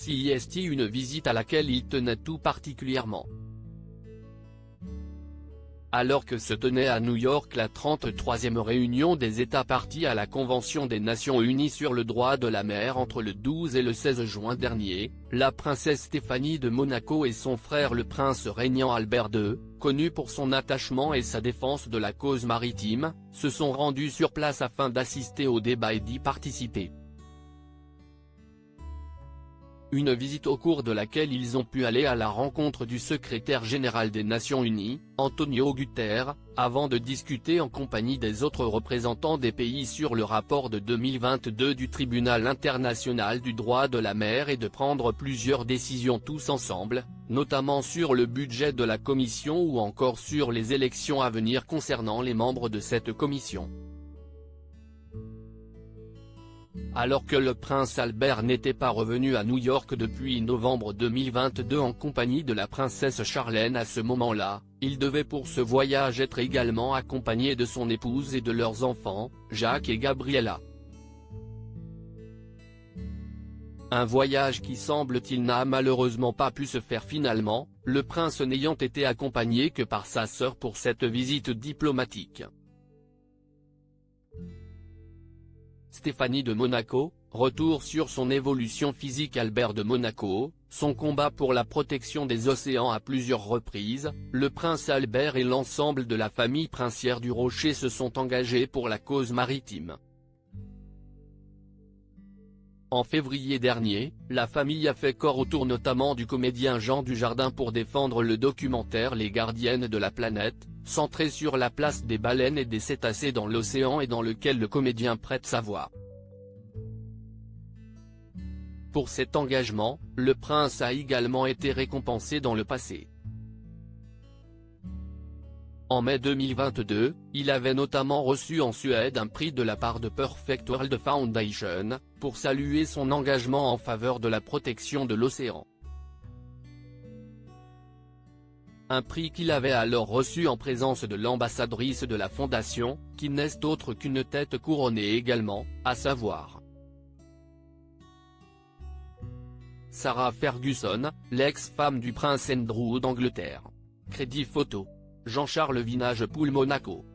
CIST, une visite à laquelle il tenait tout particulièrement. Alors que se tenait à New York la 33e réunion des États parties à la Convention des Nations Unies sur le droit de la mer entre le 12 et le 16 juin dernier, la princesse Stéphanie de Monaco et son frère le prince régnant Albert II, connu pour son attachement et sa défense de la cause maritime, se sont rendus sur place afin d'assister au débat et d'y participer. Une visite au cours de laquelle ils ont pu aller à la rencontre du secrétaire général des Nations Unies, Antonio Guterres, avant de discuter en compagnie des autres représentants des pays sur le rapport de 2022 du Tribunal international du droit de la mer et de prendre plusieurs décisions tous ensemble, notamment sur le budget de la Commission ou encore sur les élections à venir concernant les membres de cette commission. Alors que le prince Albert n'était pas revenu à New York depuis novembre 2022 en compagnie de la princesse Charlène à ce moment-là, il devait pour ce voyage être également accompagné de son épouse et de leurs enfants, Jacques et Gabriella. Un voyage qui semble-t-il n'a malheureusement pas pu se faire finalement, le prince n'ayant été accompagné que par sa sœur pour cette visite diplomatique. Stéphanie de Monaco, retour sur son évolution physique. Albert de Monaco, son combat pour la protection des océans à plusieurs reprises, le prince Albert et l'ensemble de la famille princière du Rocher se sont engagés pour la cause maritime. En février dernier, la famille a fait corps autour notamment du comédien Jean Dujardin pour défendre le documentaire Les Gardiennes de la planète, centré sur la place des baleines et des cétacés dans l'océan et dans lequel le comédien prête sa voix. Pour cet engagement, le prince a également été récompensé dans le passé. En mai 2022, il avait notamment reçu en Suède un prix de la part de Perfect World Foundation, pour saluer son engagement en faveur de la protection de l'océan. Un prix qu'il avait alors reçu en présence de l'ambassadrice de la fondation, qui n'est autre qu'une tête couronnée également, à savoir Sarah Ferguson, l'ex-femme du prince Andrew d'Angleterre. Crédit photo. Jean-Charles Vinage Pool Monaco.